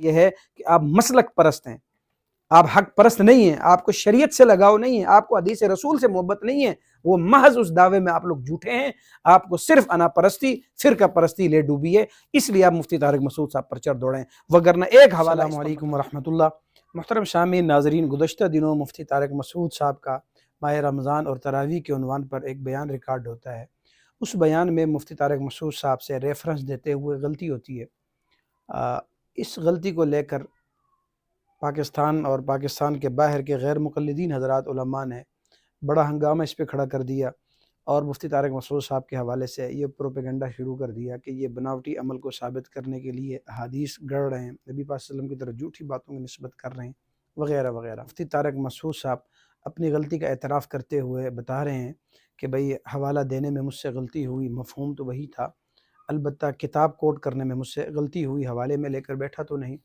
یہ ہے کہ آپ مسلک پرست ہیں، آپ حق پرست نہیں ہیں، آپ کو شریعت سے لگاؤ نہیں ہے، آپ کو حدیث رسول سے محبت نہیں ہے، وہ محض اس دعوے میں آپ لوگ جھوٹے ہیں، آپ کو صرف انا پرستی، فرقہ پرستی لے ڈوبی ہے، اس لیے آپ مفتی طارق مسعود صاحب پر چڑھ دوڑے ہیں، وگرنہ ایک حوالہ۔ السلام علیکم ورحمۃ اللہ۔ محترم سامعین، ناظرین، گزشتہ دنوں مفتی طارق مسعود صاحب کا ماہ رمضان اور تراویح کے عنوان پر ایک بیان ریکارڈ ہوتا ہے۔ اس بیان میں مفتی طارق مسعود صاحب سے ریفرنس دیتے ہوئے غلطی ہوتی ہے۔ اس غلطی کو لے کر پاکستان اور پاکستان کے باہر کے غیر مقلدین حضرات علماء نے بڑا ہنگامہ اس پہ کھڑا کر دیا اور مفتی طارق مسعود صاحب کے حوالے سے یہ پروپیگنڈا شروع کر دیا کہ یہ بناوٹی عمل کو ثابت کرنے کے لیے احادیث گڑھ رہے ہیں، نبی پاک صلی اللہ علیہ وسلم کی طرف جھوٹی باتوں کی نسبت کر رہے ہیں وغیرہ وغیرہ۔ مفتی طارق مسعود صاحب اپنی غلطی کا اعتراف کرتے ہوئے بتا رہے ہیں کہ بھئی حوالہ دینے میں مجھ سے غلطی ہوئی، مفہوم تو وہی تھا، البتہ کتاب کوٹ کرنے میں مجھ سے غلطی ہوئی، حوالے میں لے کر بیٹھا تو نہیں،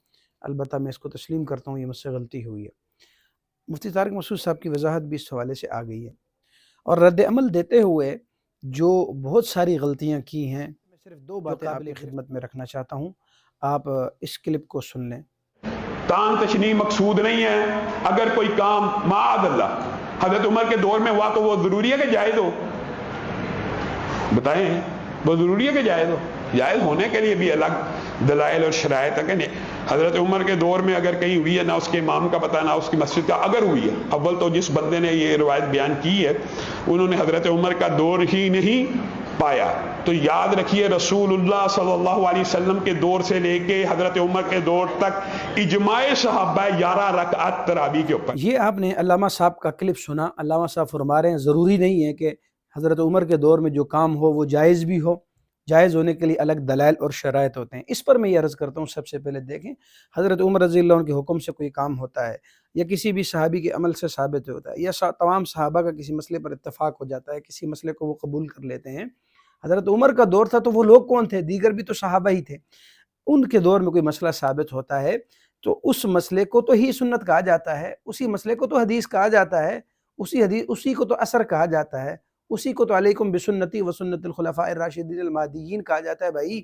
البتہ میں اس کو تسلیم کرتا ہوں یہ مجھ سے غلطی ہوئی ہے۔ مفتی طارق مسعود صاحب کی وضاحت بھی اس حوالے سے آ گئی ہے، اور رد عمل دیتے ہوئے جو بہت ساری غلطیاں کی ہیں، میں صرف دو باتیں آپ کی خدمت میں رکھنا چاہتا ہوں، آپ اس کلپ کو سن لیں۔ تان تشنیع مقصود نہیں ہے۔ اگر کوئی کام معاذ اللہ حضرت عمر کے دور میں ہوا تو وہ ضروری ہے کہ جائز ہو؟ بتائیں، وہ ضروری ہے کہ جائز ہو؟ جائز ہونے کے لیے بھی الگ دلائل اور شرائط ہے کہ نہیں۔ حضرت عمر کے دور میں اگر کہیں ہوئی ہے، نہ اس کے امام کا پتہ نہ اس کی مسجد کا، اگر ہوئی ہے، اول تو جس بندے نے یہ روایت بیان کی ہے انہوں نے حضرت عمر کا دور ہی نہیں پایا، تو یاد رکھیے رسول اللہ صلی اللہ علیہ وسلم کے دور سے لے کے حضرت عمر کے دور تک اجماع صحابہ 11 رکعت تراویح کے اوپر۔ یہ آپ نے علامہ صاحب کا کلپ سنا۔ علامہ صاحب فرما رہے ہیں ضروری نہیں ہے کہ حضرت عمر کے دور میں جو کام ہو وہ جائز بھی ہو، جائز ہونے کے لیے الگ دلائل اور شرائط ہوتے ہیں۔ اس پر میں یہ عرض کرتا ہوں، سب سے پہلے دیکھیں، حضرت عمر رضی اللہ عنہ کے حکم سے کوئی کام ہوتا ہے یا کسی بھی صحابی کے عمل سے ثابت ہوتا ہے یا تمام صحابہ کا کسی مسئلے پر اتفاق ہو جاتا ہے، کسی مسئلے کو وہ قبول کر لیتے ہیں۔ حضرت عمر کا دور تھا تو وہ لوگ کون تھے؟ دیگر بھی تو صحابہ ہی تھے۔ ان کے دور میں کوئی مسئلہ ثابت ہوتا ہے تو اس مسئلے کو تو ہی سنت کہا جاتا ہے، اسی مسئلے کو تو حدیث کہا جاتا ہے، اسی کو تو اثر کہا جاتا ہے، اسی کو تو علیکم بسنتی و سنت الخلفاء الراشدین المہدیین کہا جاتا ہے۔ بھائی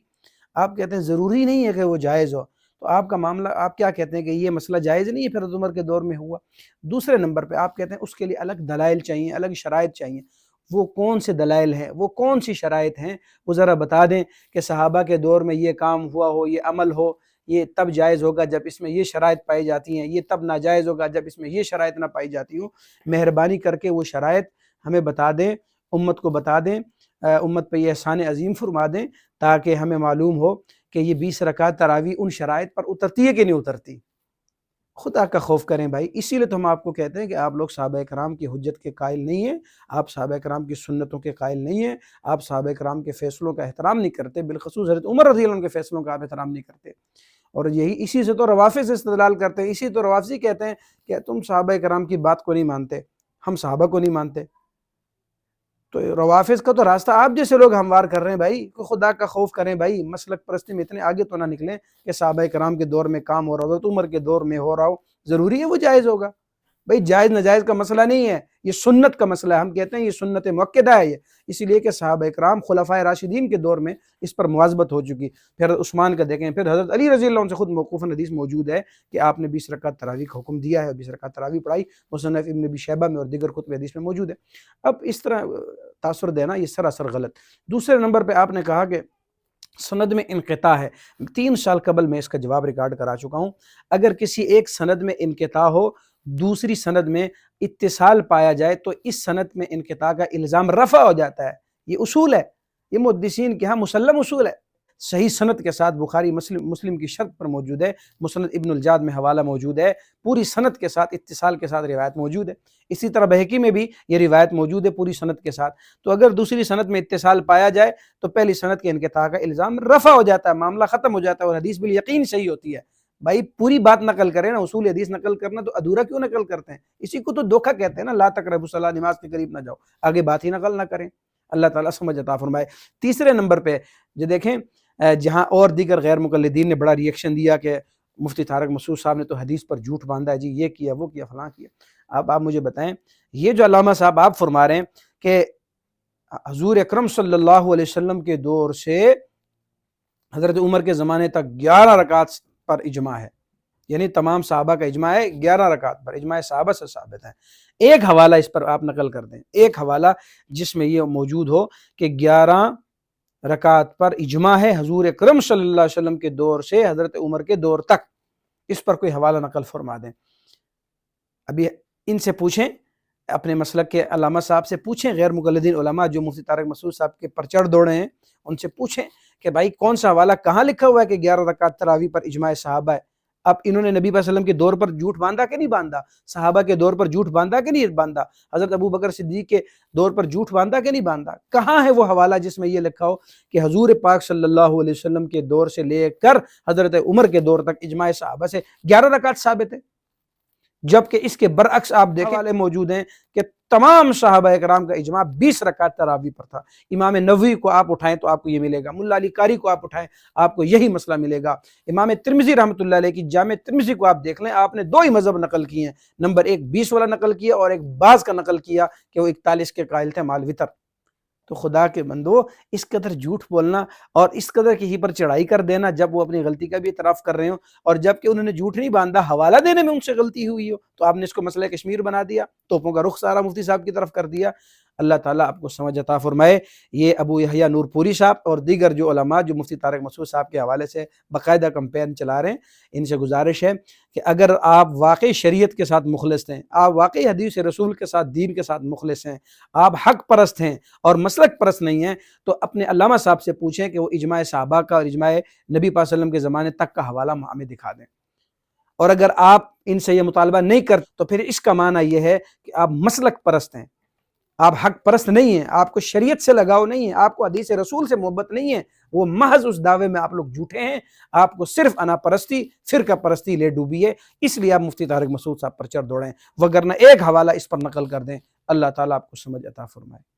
آپ کہتے ہیں ضروری نہیں ہے کہ وہ جائز ہو، تو آپ کا معاملہ، آپ کیا کہتے ہیں کہ یہ مسئلہ جائز نہیں ہے پھر حضرت عمر کے دور میں ہوا۔ دوسرے نمبر پہ آپ کہتے ہیں اس کے لیے الگ دلائل چاہیے، الگ شرائط چاہیے۔ وہ کون سے دلائل ہیں، وہ کون سی شرائط ہیں، وہ ذرا بتا دیں کہ صحابہ کے دور میں یہ کام ہوا ہو، یہ عمل ہو، یہ تب جائز ہوگا جب اس میں یہ شرائط پائی جاتی ہیں، یہ تب ناجائز ہوگا جب اس میں یہ شرائط نہ پائی جاتی ہوں۔ مہربانی کر کے وہ شرائط ہمیں بتا دیں، امت کو بتا دیں، امت پہ یہ احسان عظیم فرما دیں تاکہ ہمیں معلوم ہو کہ یہ 20 رکعت تراویح ان شرائط پر اترتی ہے کہ نہیں اترتی۔ خدا کا خوف کریں بھائی۔ اسی لیے تو ہم آپ کو کہتے ہیں کہ آپ لوگ صحابہ کرام کی حجت کے قائل نہیں ہیں، آپ صحابہ کرام کی سنتوں کے قائل نہیں ہیں، آپ صحابہ کرام کے فیصلوں کا احترام نہیں کرتے، بالخصوص حضرت عمر رضی اللہ عنہ کے فیصلوں کا آپ احترام نہیں کرتے، اور یہی اسی سے تو روافض استدلال کرتے ہیں، اسی تو روافضی کہتے ہیں کہ تم صحابہ کرام کی بات کو نہیں مانتے، ہم صحابہ کو نہیں مانتے۔ تو روافض کا تو راستہ آپ جیسے لوگ ہموار کر رہے ہیں بھائی۔ خدا کا خوف کریں بھائی، مسلک پرستی میں اتنے آگے تو نہ نکلیں کہ صحابہ کرام کے دور میں کام ہو رہا ہو، حضرت عمر کے دور میں ہو رہا ہو، ضروری ہے وہ جائز ہوگا؟ بھائی جائز ناجائز کا مسئلہ نہیں ہے، یہ سنت کا مسئلہ ہے۔ ہم کہتے ہیں یہ سنت مؤکدہ ہے، یہ اسی لیے کہ صحابہ کرام خلفائے راشدین کے دور میں اس پر مواظبت ہو چکی۔ پھر عثمان کا دیکھیں، پھر حضرت علی رضی اللہ عنہ سے خود موقوفاً حدیث موجود ہے کہ آپ نے 20 رکعت تراویح کا حکم دیا ہے، اور 20 رکعت تراویح پڑھائی، مصنف ابن ابی شیبہ میں اور دیگر کتب حدیث میں موجود ہے۔ اب اس طرح تاثر دینا یہ سراسر غلط۔ دوسرے نمبر پہ آپ نے کہا کہ سند میں انقطاع ہے۔ 3 سال قبل میں اس کا جواب ریکارڈ کرا چکا ہوں۔ اگر کسی ایک سند میں انقطاع ہو، دوسری سند میں اتصال پایا جائے تو اس سند میں انقطاع کا الزام رفع ہو جاتا ہے۔ یہ اصول ہے، یہ محدثین کے ہاں مسلم اصول ہے۔ صحیح سند کے ساتھ بخاری مسلم کی شرط پر موجود ہے، مسند ابن الجاد میں حوالہ موجود ہے، پوری سند کے ساتھ اتصال کے ساتھ روایت موجود ہے۔ اسی طرح بہقی میں بھی یہ روایت موجود ہے پوری سند کے ساتھ۔ تو اگر دوسری سند میں اتصال پایا جائے تو پہلی سند کے انقطاع کا الزام رفع ہو جاتا ہے، معاملہ ختم ہو جاتا ہے، اور حدیث بالیقین صحیح ہوتی ہے۔ بھائی پوری بات نقل کریں نا، اصول حدیث نقل کرنا تو ادھورا کیوں نقل کرتے ہیں؟ اسی کو تو دھوکہ کہتے ہیں نا، لا تقربوا الصلاۃ، نماز کے قریب نہ جاؤ، آگے بات ہی نقل نہ کریں۔ اللہ تعالیٰ سمجھ عطا فرمائے۔ تیسرے نمبر پہ جو دیکھیں، جہاں اور دیگر غیر مقلدین نے بڑا ریئیکشن دیا کہ مفتی طارق مسعود صاحب نے تو حدیث پر جھوٹ باندھا ہے، جی یہ کیا وہ کیا فلاں کیا۔ اب آپ مجھے بتائیں، یہ جو علامہ صاحب آپ فرما رہے ہیں کہ حضور اکرم صلی اللہ علیہ وسلم کے دور سے حضرت عمر کے زمانے تک 11 رکعت پر اجماع ہے، یعنی تمام صحابہ کا اجماع ہے 11 رکعت پر، اجماع صحابہ سے ثابت ہے۔ ایک حوالہ اس پر آپ نقل کر دیں، ایک حوالہ جس میں یہ موجود ہو کہ 11 رکعت پر اجماع ہے حضور اکرم صلی اللہ علیہ وسلم کے دور سے حضرت عمر کے دور تک، اس پر کوئی حوالہ نقل فرما دیں۔ ابھی ان سے پوچھیں، اپنے مسلک کے علامہ صاحب سے پوچھیں، غیر مقلدین علماء جو مفتی طارق مسعود صاحب کے پر چڑھ دوڑے ہیں، ان سے پوچھیں کہ بھائی کون سا حوالہ کہاں لکھا ہوا ہے کہ 11 رکعت تراویح پر اجماع صحابہ ہے؟ اب انہوں نے نبی صلی اللہ علیہ وسلم کے دور پر جھوٹ باندھا کہ نہیں باندھا؟ صحابہ کے دور پر جھوٹ باندھا کہ نہیں باندھا؟ حضرت ابو بکر صدیق کے دور پر جھوٹ باندھا کہ نہیں باندھا؟ کہاں ہے وہ حوالہ جس میں یہ لکھا ہو کہ حضور پاک صلی اللہ علیہ وسلم کے دور سے لے کر حضرت عمر کے دور تک اجماع صحابہ سے 11 رکعت ثابت ہے؟ جبکہ اس کے برعکس آپ دیکھیں والے موجود ہیں کہ تمام صحابہ اکرام کا اجماع 20 رکعت تراویح پر تھا۔ امام نووی کو آپ اٹھائیں تو آپ کو یہ ملے گا، ملا علی قاری کو آپ اٹھائیں آپ کو یہی مسئلہ ملے گا، امام ترمذی رحمۃ اللہ علیہ کی جامع ترمذی کو آپ دیکھ لیں، آپ نے 2 ہی مذہب نقل کیے ہیں، نمبر 1 20 والا نقل کیا اور ایک بعض کا نقل کیا کہ وہ 41 کے قائل تھے مال وطر۔ تو خدا کے بندو، اس قدر جھوٹ بولنا اور اس قدر کسی پر چڑھائی کر دینا جب وہ اپنی غلطی کا بھی اعتراف کر رہے ہوں، اور جب کہ انہوں نے جھوٹ نہیں باندھا، حوالہ دینے میں ان سے غلطی ہوئی ہو، تو آپ نے اس کو مسئلہ کشمیر بنا دیا، توپوں کا رخ سارا مفتی صاحب کی طرف کر دیا۔ اللہ تعالیٰ آپ کو سمجھ عطا فرمائے۔ یہ ابو یحییٰ نور پوری صاحب اور دیگر جو علماء جو مفتی طارق مسعود صاحب کے حوالے سے باقاعدہ کمپین چلا رہے ہیں، ان سے گزارش ہے کہ اگر آپ واقعی شریعت کے ساتھ مخلص ہیں، آپ واقعی حدیث رسول کے ساتھ دین کے ساتھ مخلص ہیں، آپ حق پرست ہیں اور مسلک پرست نہیں ہیں، تو اپنے علامہ صاحب سے پوچھیں کہ وہ اجماع صحابہ کا اور اجماع نبی پاک صلی اللہ علیہ وسلم کے زمانے تک کا حوالہ ہمیں دکھا دیں۔ اور اگر آپ ان سے یہ مطالبہ نہیں کرتے تو پھر اس کا معنی یہ ہے کہ آپ مسلک پرست ہیں، آپ حق پرست نہیں ہیں، آپ کو شریعت سے لگاؤ نہیں ہے، آپ کو حدیث رسول سے محبت نہیں ہے، وہ محض اس دعوے میں آپ لوگ جھوٹے ہیں، آپ کو صرف انا پرستی فرقہ پرستی لے ڈوبی ہے، اس لیے آپ مفتی طارق مسعود صاحب پر چڑھ دوڑیں، وگرنہ ایک حوالہ اس پر نقل کر دیں۔ اللہ تعالیٰ آپ کو سمجھ عطا فرمائے۔